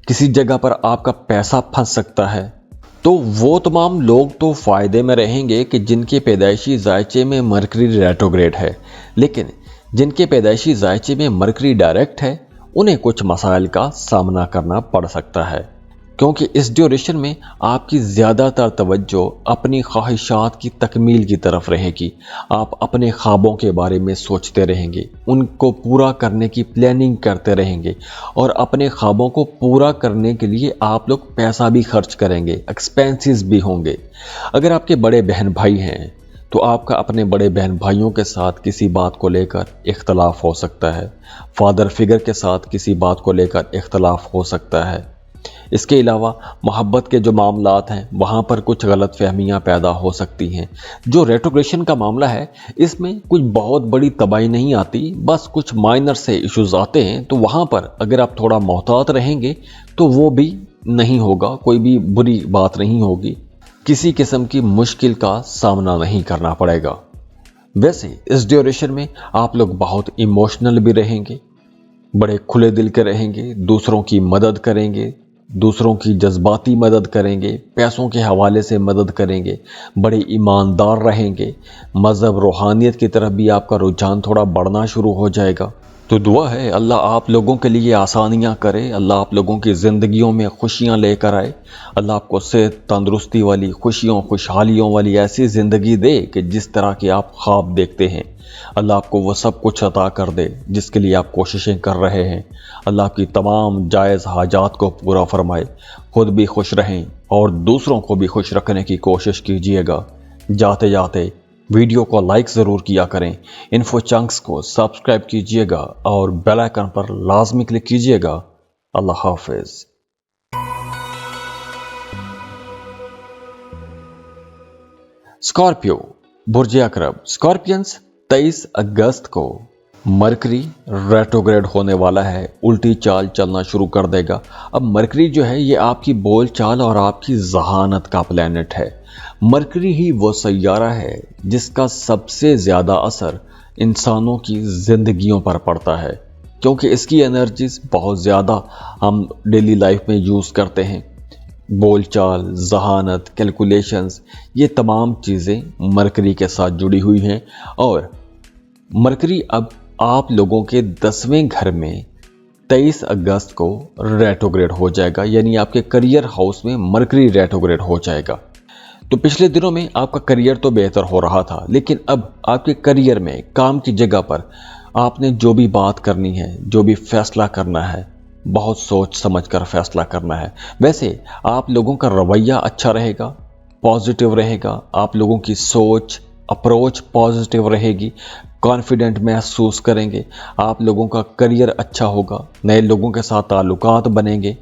किसी जगह पर आपका पैसा फंस सकता है। तो वो तमाम लोग तो फ़ायदे में रहेंगे कि जिनके पैदाइशी जायचे में मरकरी रेट्रोग्रेड है, लेकिन जिनके पैदाइशी जायचे में मरकरी डायरेक्ट है उन्हें कुछ मसाइल का सामना करना पड़ सकता है। क्योंकि इस ड्यूरेशन में आपकी ज़्यादातर तवज्जो अपनी ख्वाहिशात की तकमील की तरफ रहेगी। आप अपने ख्वाबों के बारे में सोचते रहेंगे, उनको पूरा करने की प्लानिंग करते रहेंगे और अपने ख्वाबों को पूरा करने के लिए आप लोग पैसा भी खर्च करेंगे, एक्सपेंसेस भी होंगे। अगर आपके बड़े बहन भाई हैं तो आपका अपने बड़े बहन भाइयों के साथ किसी बात को लेकर इख्तलाफ हो सकता है, फादर फिगर के साथ किसी बात को लेकर इख्तलाफ हो सकता है। इसके अलावा मोहब्बत के जो मामलात हैं वहाँ पर कुछ गलत फहमियाँ पैदा हो सकती हैं। जो रेट्रोग्रेशन का मामला है इसमें कुछ बहुत बड़ी तबाही नहीं आती, बस कुछ माइनर से इश्यूज आते हैं। तो वहाँ पर अगर आप थोड़ा मोहतात रहेंगे तो वो भी नहीं होगा, कोई भी बुरी बात नहीं होगी, किसी किस्म की मुश्किल का सामना नहीं करना पड़ेगा। वैसे इस ड्यूरेशन में आप लोग बहुत इमोशनल भी रहेंगे, बड़े खुले दिल के रहेंगे, दूसरों की मदद करेंगे, दूसरों की जज्बाती मदद करेंगे, पैसों के हवाले से मदद करेंगे, बड़े ईमानदार रहेंगे। मज़हब रूहानियत की तरफ भी आपका रुझान थोड़ा बढ़ना शुरू हो जाएगा। तो दुआ है अल्लाह आप लोगों के लिए आसानियां करे, अल्लाह आप लोगों की ज़िंदगियों में खुशियां लेकर आए, अल्लाह आपको सेहत तंदुरुस्ती वाली, खुशियों खुशहालियों वाली ऐसी ज़िंदगी दे कि जिस तरह के आप ख्वाब देखते हैं। अल्लाह आपको वो सब कुछ अता कर दे जिसके लिए आप कोशिशें कर रहे हैं। अल्लाह आपकी तमाम जायज़ हाजात को पूरा फरमाए, खुद भी खुश रहें और दूसरों को भी खुश रखने की कोशिश कीजिएगा। जाते जाते वीडियो को लाइक ज़रूर किया करें, इन्फो चंक्स को सब्सक्राइब कीजिएगा और बेल आइकन पर लाजमी क्लिक कीजिएगा। अल्लाह हाफिज़। स्कॉर्पियो, बुर्ज अकरब। स्कॉर्पियंस, 23 अगस्त को मरकरी रेट्रोग्रेड होने वाला है, उल्टी चाल चलना शुरू कर देगा। अब मरकरी जो है ये आपकी बोल चाल और आपकी जहानत का प्लैनेट है। मरकरी ही वो सैयारा है जिसका सबसे ज़्यादा असर इंसानों की ज़िंदगियों पर पड़ता है, क्योंकि इसकी एनर्जीज बहुत ज़्यादा हम डेली लाइफ में यूज़ करते हैं। बोल चाल, जहानत, कैलकुलेशंस, ये तमाम चीज़ें मरकरी के साथ जुड़ी हुई हैं। और मरकरी अब आप लोगों के 10वें घर में 23 अगस्त को रेट्रोग्रेड हो जाएगा, यानी आपके करियर हाउस में मरकरी रेट्रोग्रेड हो जाएगा। तो पिछले दिनों में आपका करियर तो बेहतर हो रहा था, लेकिन अब आपके करियर में, काम की जगह पर आपने जो भी बात करनी है, जो भी फैसला करना है, बहुत सोच समझ कर फैसला करना है। वैसे आप लोगों का रवैया अच्छा रहेगा, पॉजिटिव रहेगा, आप लोगों की सोच, अप्रोच पॉजिटिव रहेगी, कॉन्फिडेंट महसूस करेंगे, आप लोगों का करियर अच्छा होगा, नए लोगों के साथ ताल्लुकात बनेंगे।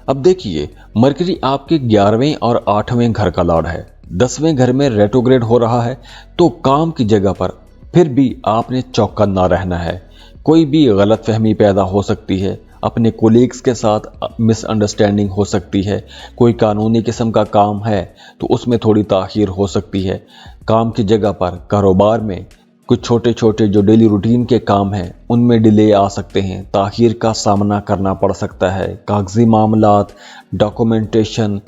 अब देखिए, मरकरी आपके 11वें और 8वें घर का लॉर्ड है, 10वें घर में रेट्रोग्रेड हो रहा है। तो काम की जगह पर फिर भी आपने चौकन्ना रहना है। कोई भी गलतफहमी पैदा हो सकती है, अपने कोलीग्स के साथ मिसअंडरस्टैंडिंग हो सकती है, कोई कानूनी किस्म का काम है तो उसमें थोड़ी ताख़ीर हो सकती है। काम की जगह पर, कारोबार में कुछ छोटे छोटे जो डेली रूटीन के काम हैं उनमें डिले आ सकते हैं, ताख़ीर का सामना करना पड़ सकता है। कागजी मामलात, डॉक्यूमेंटेशन,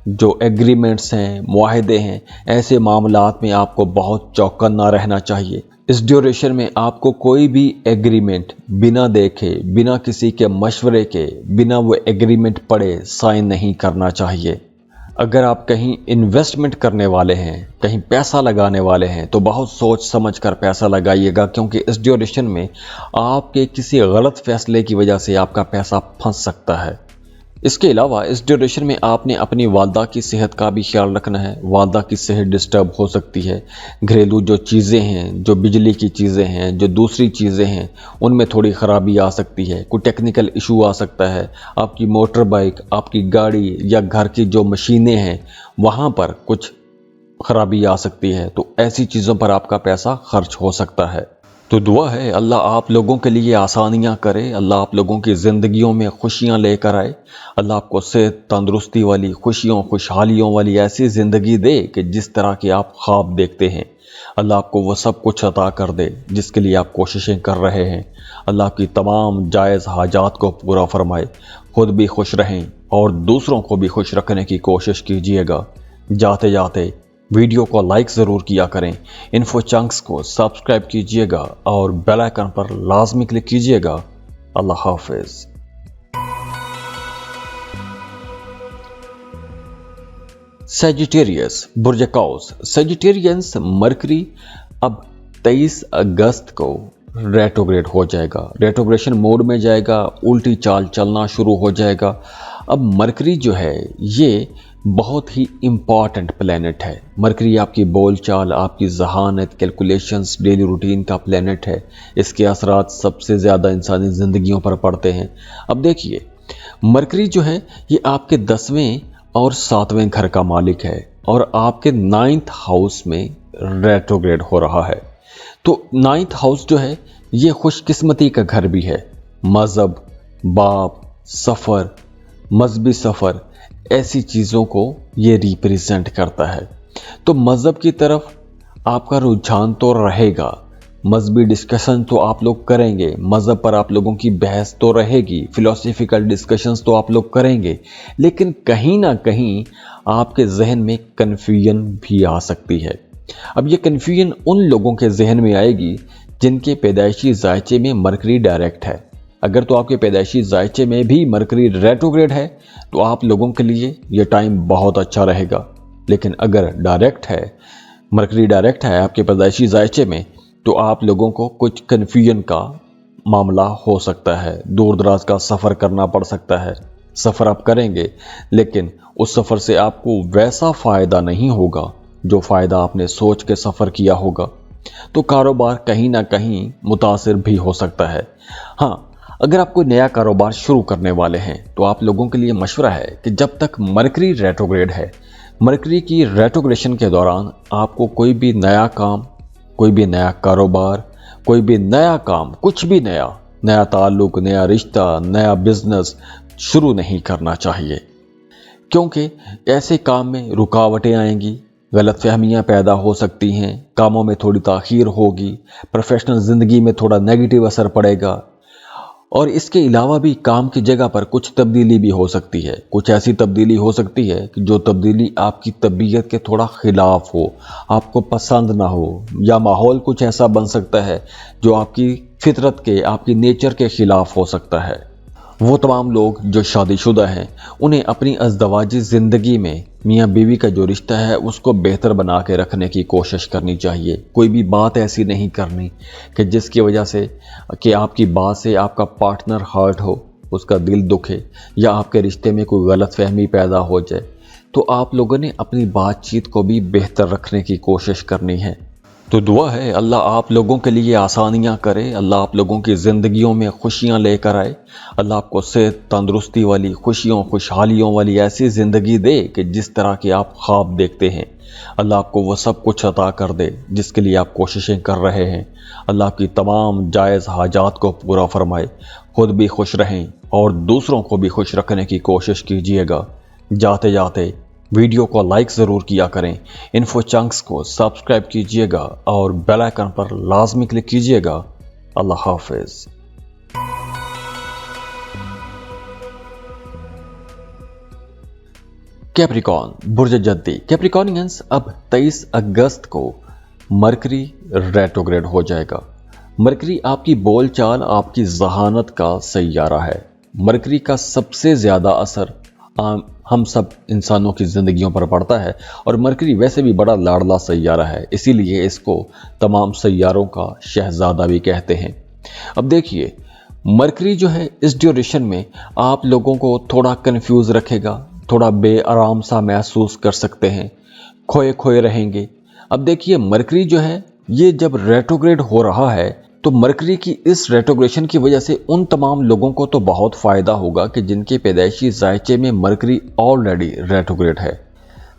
जो एग्रीमेंट्स हैं, मुआहदे हैं, ऐसे मामलात में आपको बहुत चौकन्ना रहना चाहिए। इस ड्यूरेशन में आपको कोई भी एग्रीमेंट बिना देखे, बिना किसी के मशवरे के, बिना वो एग्रीमेंट पढ़े साइन नहीं करना चाहिए। अगर आप कहीं इन्वेस्टमेंट करने वाले हैं, कहीं पैसा लगाने वाले हैं, तो बहुत सोच समझ कर पैसा लगाइएगा, क्योंकि इस ड्यूरेशन में आपके किसी गलत फैसले की वजह से आपका पैसा फंस सकता है। इसके अलावा इस ड्यूरेशन में आपने अपनी वालदा की सेहत का भी ख्याल रखना है। वालदा की सेहत डिस्टर्ब हो सकती है, घरेलू जो चीज़ें हैं, जो बिजली की चीज़ें हैं, जो दूसरी चीज़ें हैं, उनमें थोड़ी ख़राबी आ सकती है, कोई टेक्निकल इशू आ सकता है। आपकी मोटर बाइक, आपकी गाड़ी या घर की जो मशीनें हैं वहाँ पर कुछ ख़राबी आ सकती है, तो ऐसी चीज़ों पर आपका पैसा खर्च हो सकता है। तो दुआ है अल्लाह आप लोगों के लिए आसानियाँ करे, अल्लाह आप लोगों की ज़िंदगियों में खुशियाँ लेकर आए, अल्लाह आपको सेहत, तंदुरुस्ती वाली, खुशियों, खुशहालियों वाली ऐसी ज़िंदगी दे कि जिस तरह के आप ख्वाब देखते हैं, अल्लाह आपको वो सब कुछ अता कर दे जिसके लिए आप कोशिशें कर रहे हैं। अल्लाह की तमाम जायज़ हाजात को पूरा फरमाए, खुद भी खुश रहें और दूसरों को भी खुश रखने की कोशिश कीजिएगा। जाते जाते वीडियो को लाइक ज़रूर किया करें, इन्फो चंक्स को सब्सक्राइब कीजिएगा और बेल आइकन पर लाजमी क्लिक कीजिएगा। अल्लाह हाफिज़। सैजिटेरियस, बुर्ज कौस, सैजिटेरियंस मरकरी अब 23 अगस्त को रेट्रोग्रेड हो जाएगा, रेट्रोग्रेशन मोड में जाएगा, उल्टी चाल चलना शुरू हो जाएगा। अब मरकरी जो है ये बहुत ही इम्पॉर्टेंट प्लैनेट है। मरकरी आपकी बोलचाल, आपकी जहानत, कैलकुलेशंस, डेली रूटीन का प्लैनेट है। इसके असरात सबसे ज़्यादा इंसानी ज़िंदगियों पर पड़ते हैं। अब देखिए, मरकरी जो है ये आपके 10वें और 7वें घर का मालिक है और आपके 9th हाउस में रेट्रोग्रेड हो रहा है। तो 9th हाउस जो है ये खुशकिस्मती का घर भी है। मज़हब, बाप, सफ़र, मजहबी सफ़र, ऐसी चीज़ों को ये रिप्रेजेंट करता है। तो मज़हब की तरफ आपका रुझान तो रहेगा, मजहबी डिस्कशन तो आप लोग करेंगे, मज़हब पर आप लोगों की बहस तो रहेगी, फिलोसफिकल डिस्कशंस तो आप लोग करेंगे, लेकिन कहीं ना कहीं आपके जहन में कन्फ्यूजन भी आ सकती है। अब ये कन्फ्यूजन उन लोगों के जहन में आएगी जिनके पैदाइशी जायचे में मरकरी डायरेक्ट है। अगर तो आपके पैदाइशी जायचे में भी मरकरी रेट्रोग्रेड है तो आप लोगों के लिए ये टाइम बहुत अच्छा रहेगा, लेकिन अगर डायरेक्ट है, मरकरी डायरेक्ट है आपके पैदाइशी जायचे में, तो आप लोगों को कुछ कन्फ्यूजन का मामला हो सकता है, दूर दराज का सफ़र करना पड़ सकता है। सफ़र आप करेंगे लेकिन उस सफ़र से आपको वैसा फ़ायदा नहीं होगा जो फ़ायदा आपने सोच के सफ़र किया होगा। तो कारोबार कहीं ना कहीं मुतासिर भी हो सकता है। हाँ, अगर आप कोई नया कारोबार शुरू करने वाले हैं तो आप लोगों के लिए मशवरा है कि जब तक मरकरी रेट्रोग्रेड है, मरकरी की रेट्रोग्रेशन के दौरान आपको कोई भी नया काम, कोई भी नया कारोबार, कोई भी नया काम, कुछ भी नया ताल्लुक, नया रिश्ता, नया बिजनेस शुरू नहीं करना चाहिए, क्योंकि ऐसे काम में रुकावटें आएंगी, गलतफहमियां पैदा हो सकती हैं, कामों में थोड़ी ताख़ीर होगी, प्रोफेशनल ज़िंदगी में थोड़ा नेगेटिव असर पड़ेगा और इसके अलावा भी काम की जगह पर कुछ तब्दीली भी हो सकती है। कुछ ऐसी तब्दीली हो सकती है कि जो तब्दीली आपकी तबीयत के थोड़ा खिलाफ हो, आपको पसंद ना हो, या माहौल कुछ ऐसा बन सकता है जो आपकी फितरत के, आपकी नेचर के खिलाफ हो सकता है। वो तमाम लोग जो शादीशुदा हैं, उन्हें अपनी अज़दवाजी ज़िंदगी में मियाँ बीवी का जो रिश्ता है उसको बेहतर बना के रखने की कोशिश करनी चाहिए। कोई भी बात ऐसी नहीं करनी कि जिसकी वजह से कि आपकी बात से आपका पार्टनर हर्ट हो, उसका दिल दुखे, या आपके रिश्ते में कोई गलतफहमी पैदा हो जाए। तो आप लोगों ने अपनी बातचीत को भी बेहतर रखने की कोशिश करनी है। तो दुआ है अल्लाह आप लोगों के लिए आसानियाँ करे, अल्लाह आप लोगों की ज़िंदगियों में खुशियाँ लेकर आए, अल्लाह आपको सेहत तंदुरुस्ती वाली, खुशियों खुशहालियों वाली ऐसी ज़िंदगी दे कि जिस तरह की आप ख्वाब देखते हैं। अल्लाह आपको वो सब कुछ अता कर दे जिसके लिए आप कोशिशें कर रहे हैं। अल्लाह आपकी तमाम जायज़ हाजात को पूरा फरमाए, खुद भी खुश रहें और दूसरों को भी खुश रखने की कोशिश कीजिएगा। जाते जाते वीडियो को लाइक ज़रूर किया करें, इन्फो चंक्स को सब्सक्राइब कीजिएगा और बेल आइकन पर लाजमी क्लिक कीजिएगा। अल्लाह हाफिज़। कैप्रिकॉर्न बुर्ज जद्दी। कैप्रिकॉर्नियंस, अब 23 अगस्त को मरकरी रेट्रोग्रेड हो जाएगा। मरकरी आपकी बोलचाल, आपकी जहानत का सैयारा है। मरकरी का सबसे ज़्यादा असर हम सब इंसानों की ज़िंदगियों पर पड़ता है और मरकरी वैसे भी बड़ा लाडला सैयारा है, इसीलिए इसको तमाम सैयारों का शहजादा भी कहते हैं। अब देखिए, मरकरी जो है इस ड्यूरेशन में आप लोगों को थोड़ा कंफ्यूज रखेगा, थोड़ा बेआराम सा महसूस कर सकते हैं, खोए खोए रहेंगे। अब देखिए, मरकरी जो है ये जब रेट्रोग्रेड हो रहा है तो मरकरी की इस रेट्रोग्रेशन की वजह से उन तमाम लोगों को तो बहुत फ़ायदा होगा कि जिनके पैदाइशी जायचे में मरकरी ऑलरेडी रेट्रोग्रेड है।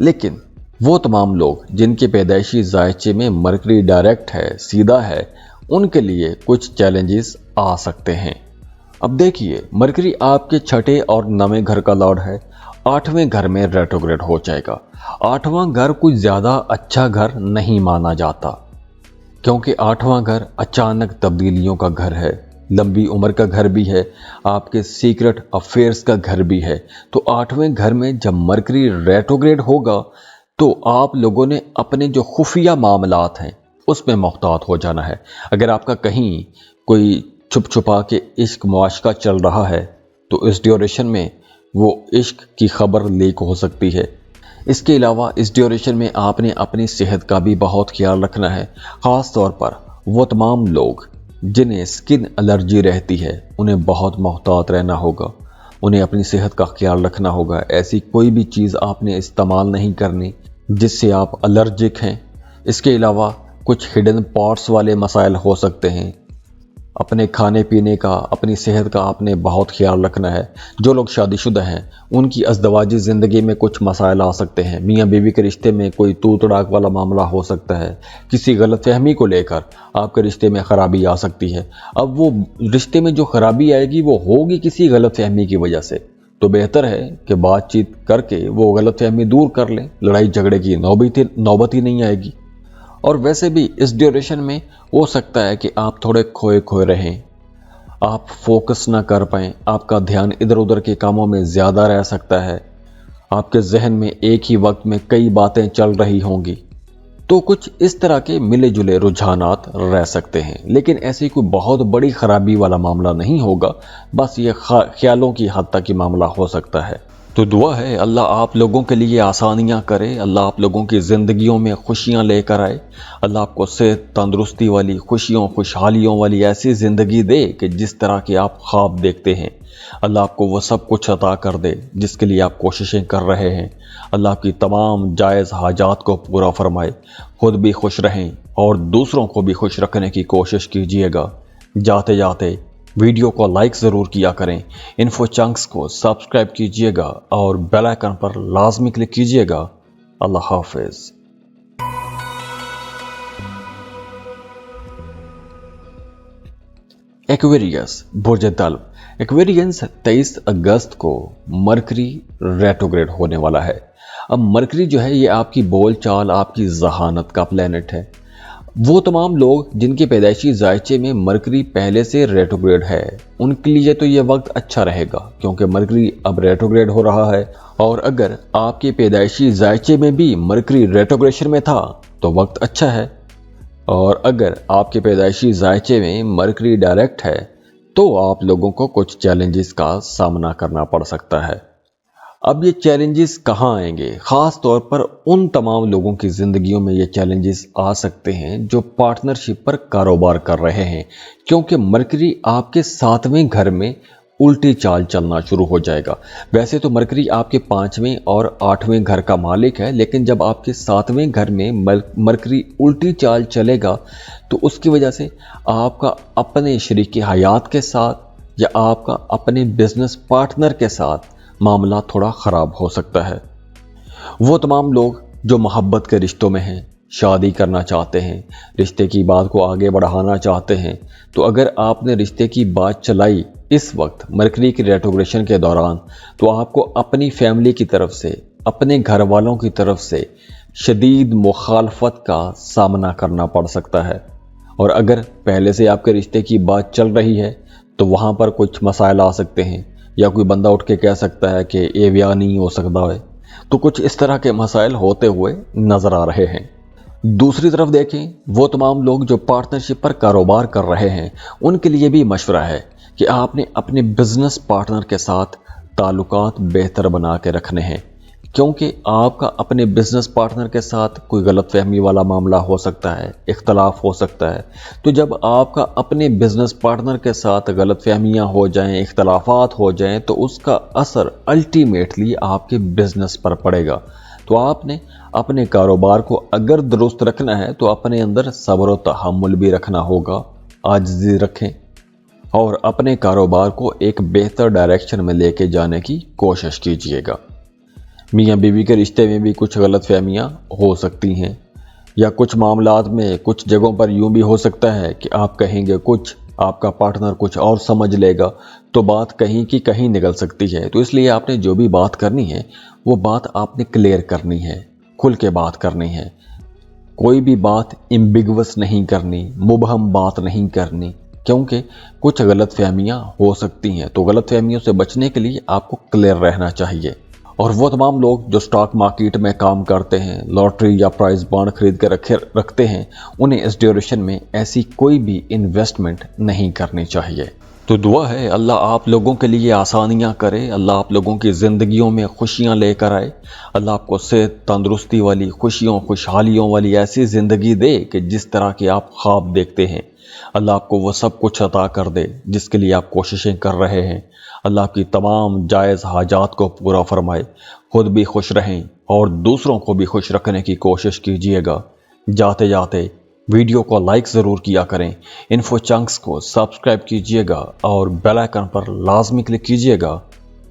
लेकिन वो तमाम लोग जिनके पैदाइशी जायचे में मरकरी डायरेक्ट है, सीधा है, उनके लिए कुछ चैलेंजेस आ सकते हैं। अब देखिए, मरकरी आपके छठे और नवें घर का लॉर्ड है, 8वें घर में रेट्रोग्रेड हो जाएगा। 8वां घर कोई ज़्यादा अच्छा घर नहीं माना जाता, क्योंकि 8वां घर अचानक तब्दीलियों का घर है, लंबी उम्र का घर भी है, आपके सीक्रेट अफेयर्स का घर भी है। तो 8वें घर में जब मरकरी रेट्रोग्रेड होगा तो आप लोगों ने अपने जो खुफिया मामलात हैं उसमें मोहतात हो जाना है। अगर आपका कहीं कोई छुप छुपा के इश्क मुआशका चल रहा है तो इस ड्यूरेशन में वो इश्क की खबर लीक हो सकती है। इसके अलावा इस ड्यूरेशन में आपने अपनी सेहत का भी बहुत ख्याल रखना है। ख़ास तौर पर वो तमाम लोग जिन्हें स्किन एलर्जी रहती है, उन्हें बहुत मोहतात रहना होगा, उन्हें अपनी सेहत का ख्याल रखना होगा। ऐसी कोई भी चीज़ आपने इस्तेमाल नहीं करनी जिससे आप एलर्जिक हैं। इसके अलावा कुछ हिडन पॉट्स वाले मसाइल हो सकते हैं। अपने खाने पीने का, अपनी सेहत का आपने बहुत ख्याल रखना है। जो लोग शादीशुदा हैं उनकी अज़दवाजी ज़िंदगी में कुछ मसाइल आ सकते हैं। मियाँ बीवी के रिश्ते में कोई तू तड़ाक वाला मामला हो सकता है, किसी गलतफहमी को लेकर आपके रिश्ते में ख़राबी आ सकती है। अब वो रिश्ते में जो ख़राबी आएगी वो होगी किसी गलतफहमी की वजह से, तो बेहतर है कि बातचीत करके वो गलतफहमी दूर कर लें, लड़ाई झगड़े की नौबत ही नहीं आएगी। और वैसे भी इस ड्यूरेशन में हो सकता है कि आप थोड़े खोए खोए रहें, आप फोकस ना कर पाएँ, आपका ध्यान इधर उधर के कामों में ज़्यादा रह सकता है, आपके जहन में एक ही वक्त में कई बातें चल रही होंगी। तो कुछ इस तरह के मिले जुले रुझानात रह सकते हैं, लेकिन ऐसी कोई बहुत बड़ी खराबी वाला मामला नहीं होगा, बस ये ख्यालों की हद तक ही मामला हो सकता है। तो दुआ है अल्लाह आप लोगों के लिए आसानियाँ करे, अल्लाह आप लोगों की ज़िंदगियों में खुशियाँ लेकर आए, अल्लाह आपको सेहत तंदुरुस्ती वाली, खुशियों खुशहालियों वाली ऐसी ज़िंदगी दे कि जिस तरह के आप ख्वाब देखते हैं। अल्लाह आपको वो सब कुछ अता कर दे जिसके लिए आप कोशिशें कर रहे हैं। अल्लाह आपकी तमाम जायज़ हाजात को पूरा फरमाए, खुद भी खुश रहें और दूसरों को भी खुश रखने की कोशिश कीजिएगा। जाते जाते वीडियो को लाइक ज़रूर किया करें, इन्फो चंक्स को सब्सक्राइब कीजिएगा और बेल आइकन पर लाजमी क्लिक कीजिएगा। अल्लाह हाफिज़। एक्वेरियस बुर्ज दल्व। एक्वेरियंस 23 अगस्त को मरकरी रेट्रोग्रेड होने वाला है। अब मरकरी जो है ये आपकी बोलचाल, आपकी जहानत का प्लेनेट है। वो तमाम लोग जिनके पैदाइशी जायचे में मरकरी पहले से रेट्रोग्रेड है, उनके लिए तो ये वक्त अच्छा रहेगा, क्योंकि मरकरी अब रेट्रोग्रेड हो रहा है। और अगर आपके पैदाइशी जायचे में भी मरकरी रेट्रोग्रेशन में था तो वक्त अच्छा है। और अगर आपके पैदाइशी जायचे में मरकरी डायरेक्ट है तो आप लोगों को कुछ चैलेंजेस का सामना करना पड़ सकता है। अब ये चैलेंजेस कहाँ आएंगे? खास तौर पर उन तमाम लोगों की जिंदगियों में ये चैलेंजेस आ सकते हैं जो पार्टनरशिप पर कारोबार कर रहे हैं, क्योंकि मरकरी आपके 7वें घर में उल्टी चाल चलना शुरू हो जाएगा। वैसे तो मरकरी आपके 5वें और 8वें घर का मालिक है, लेकिन जब आपके 7वें घर में मरकरी उल्टी चाल चलेगा तो उसकी वजह से आपका अपने शरीक हयात के साथ या आपका अपने बिजनेस पार्टनर के साथ मामला थोड़ा ख़राब हो सकता है। वो तमाम लोग जो मोहब्बत के रिश्तों में हैं, शादी करना चाहते हैं, रिश्ते की बात को आगे बढ़ाना चाहते हैं, तो अगर आपने रिश्ते की बात चलाई इस वक्त मरकरी की रेट्रोग्रेशन के दौरान, तो आपको अपनी फैमिली की तरफ से, अपने घर वालों की तरफ से शदीद मुखालफत का सामना करना पड़ सकता है। और अगर पहले से आपके रिश्ते की बात चल रही है तो वहाँ पर कुछ मसाइल आ सकते हैं, या कोई बंदा उठ के कह सकता है कि ये ब्याह नहीं हो सकता है। तो कुछ इस तरह के मसाइल होते हुए नज़र आ रहे हैं। दूसरी तरफ देखें, वो तमाम लोग जो पार्टनरशिप पर कारोबार कर रहे हैं, उनके लिए भी मशवरा है कि आपने अपने बिजनेस पार्टनर के साथ ताल्लुकात बेहतर बना के रखने हैं, क्योंकि आपका अपने बिजनेस पार्टनर के साथ कोई गलतफहमी वाला मामला हो सकता है, इख्तलाफ हो सकता है। तो जब आपका अपने बिजनेस पार्टनर के साथ गलतफहमियां हो जाएं, इख्तलाफात हो जाएं, तो उसका असर अल्टीमेटली आपके बिजनेस पर पड़ेगा। तो आपने अपने कारोबार को अगर दुरुस्त रखना है तो अपने अंदर सब्र व तहम्मुल भी रखना होगा, आजिज़ी रखें और अपने कारोबार को एक बेहतर डायरेक्शन में लेके जाने की कोशिश कीजिएगा। मियाँ बीवी के रिश्ते में भी कुछ गलतफहमियां हो सकती हैं, या कुछ मामलात में कुछ जगहों पर यूं भी हो सकता है कि आप कहेंगे कुछ, आपका पार्टनर कुछ और समझ लेगा, तो बात कहीं की कहीं निकल सकती है। तो इसलिए आपने जो भी बात करनी है वो बात आपने क्लियर करनी है, खुल के बात करनी है। कोई भी बात एम्बिगुअस नहीं करनी, मुबहम बात नहीं करनी, क्योंकि कुछ गलतफहमियां हो सकती हैं। तो गलतफहमियों से बचने के लिए आपको क्लियर रहना चाहिए। और वो तमाम लोग जो स्टॉक मार्केट में काम करते हैं, लॉटरी या प्राइज बॉन्ड खरीद के रखते हैं, उन्हें इस ड्यूरेशन में ऐसी कोई भी इन्वेस्टमेंट नहीं करनी चाहिए। तो दुआ है अल्लाह आप लोगों के लिए आसानियां करे, अल्लाह आप लोगों की ज़िंदगियों में खुशियां लेकर आए, अल्लाह आपको सेहत तंदुरुस्ती वाली, खुशियों खुशहालियों वाली ऐसी ज़िंदगी दे कि जिस तरह के आप ख्वाब देखते हैं, अल्लाह आपको वो सब कुछ अता कर दे जिसके लिए आप कोशिशें कर रहे हैं। अल्लाह आपकी तमाम जायज़ हाजात को पूरा फरमाए, खुद भी खुश रहें और दूसरों को भी खुश रखने की कोशिश कीजिएगा। जाते जाते वीडियो को लाइक ज़रूर किया करें, इन्फो चंक्स को सब्सक्राइब कीजिएगा और बेल आइकन पर लाजमी क्लिक कीजिएगा।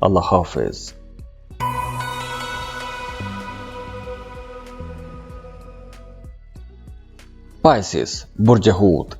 अल्लाह हाफिज़। पाइसेस बुर्ज हूत।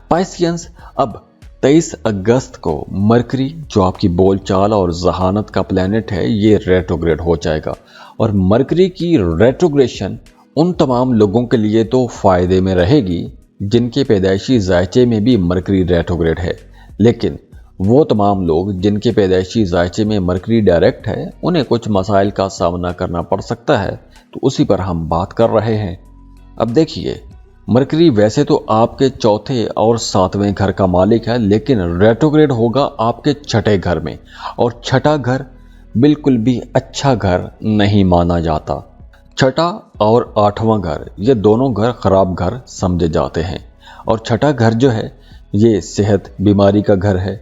पाइसियंस, अब 23 अगस्त को मरकरी जो आपकी बोलचाल और जहानत का प्लैनेट है, ये रेट्रोग्रेड हो जाएगा। और मरकरी की रेट्रोग्रेशन उन तमाम लोगों के लिए तो फ़ायदे में रहेगी जिनके पैदाइशी जायचे में भी मरकरी रेट्रोग्रेड है, लेकिन वो तमाम लोग जिनके पैदाइशी जायचे में मरकरी डायरेक्ट है, उन्हें कुछ मसाइल का सामना करना पड़ सकता है। तो उसी पर हम बात कर रहे हैं। अब देखिए, मरकरी वैसे तो आपके 4थे और 7वें घर का मालिक है, लेकिन रेट्रोग्रेड होगा आपके 6ठे घर में। और 6ठा घर बिल्कुल भी अच्छा घर नहीं माना जाता। 6ठा और 8वां घर, ये दोनों घर ख़राब घर समझे जाते हैं। और 6ठा घर जो है, ये सेहत बीमारी का घर है,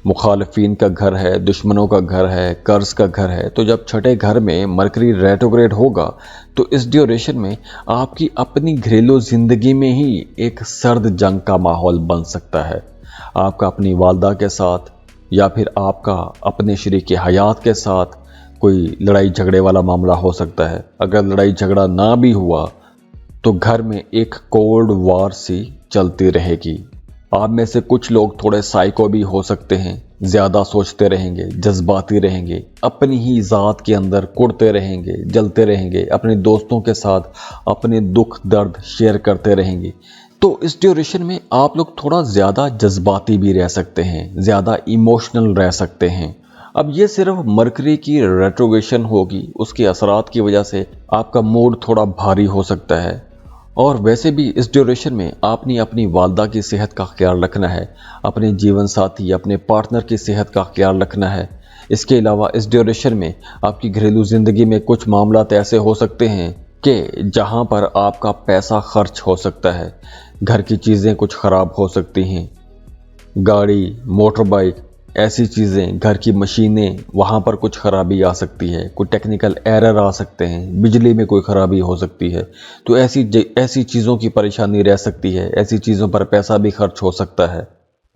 मुखालफीन का घर है, दुश्मनों का घर है, कर्ज का घर है। तो जब 6ठे घर में मरकरी रेट्रोग्रेड होगा तो इस ड्यूरेशन में आपकी अपनी घरेलू ज़िंदगी में ही एक सर्द जंग का माहौल बन सकता है। आपका अपनी वालदा के साथ या फिर आपका अपने शरीक हयात के साथ कोई लड़ाई झगड़े वाला मामला हो सकता है। अगर लड़ाई झगड़ा ना भी हुआ तो घर में एक कोल्ड वॉर सी चलती रहेगी। आप में से कुछ लोग थोड़े साइको भी हो सकते हैं, ज़्यादा सोचते रहेंगे, जज्बाती रहेंगे, अपनी ही ज़ात के अंदर कुड़ते रहेंगे, जलते रहेंगे, अपने दोस्तों के साथ अपने दुख दर्द शेयर करते रहेंगे। तो इस ड्यूरेशन में आप लोग थोड़ा ज़्यादा जज्बाती भी रह सकते हैं, ज़्यादा इमोशनल रह सकते हैं। अब ये सिर्फ मरकरी की रेट्रोग्रेशन होगी, उसके असरात की वजह से आपका मूड थोड़ा भारी हो सकता है। और वैसे भी इस ड्यूरेशन में आपने अपनी वालदा की सेहत का ख्याल रखना है, अपने जीवन साथी, अपने पार्टनर की सेहत का ख्याल रखना है। इसके अलावा इस ड्यूरेशन में आपकी घरेलू ज़िंदगी में कुछ मामलात ऐसे हो सकते हैं कि जहां पर आपका पैसा खर्च हो सकता है, घर की चीज़ें कुछ ख़राब हो सकती हैं, गाड़ी, मोटर बाइक, ऐसी चीज़ें, घर की मशीनें, वहाँ पर कुछ ख़राबी आ सकती है, कोई टेक्निकल एरर आ सकते हैं, बिजली में कोई ख़राबी हो सकती है। तो ऐसी चीज़ों की परेशानी रह सकती है, ऐसी चीज़ों पर पैसा भी खर्च हो सकता है।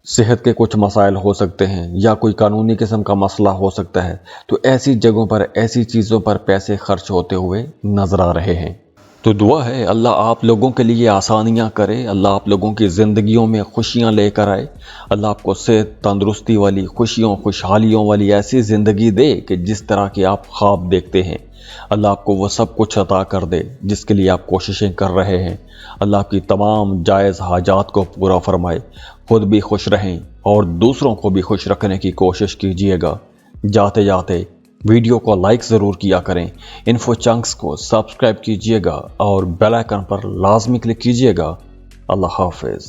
सेहत के कुछ मसाइल हो सकते हैं या कोई कानूनी किस्म का मसला हो सकता है। तो ऐसी जगहों पर, ऐसी चीज़ों पर पैसे खर्च होते हुए नज़र आ रहे हैं। तो दुआ है अल्लाह आप लोगों के लिए आसानियां करे, अल्लाह आप लोगों की ज़िंदगियों में खुशियां लेकर आए, अल्लाह आपको सेहत, तंदुरुस्ती वाली, खुशियों, खुशहालियों वाली ऐसी ज़िंदगी दे कि जिस तरह के आप ख्वाब देखते हैं, अल्लाह आपको वो सब कुछ अता कर दे जिसके लिए आप कोशिशें कर रहे हैं। अल्लाह आपकी तमाम जायज़ हाजात को पूरा फरमाए, खुद भी खुश रहें और दूसरों को भी खुश रखने की कोशिश कीजिएगा। जाते जाते वीडियो को लाइक ज़रूर किया करें, इन्फो चंक्स को सब्सक्राइब कीजिएगा और बेल आइकन पर लाजमी क्लिक कीजिएगा। अल्लाह हाफिज़।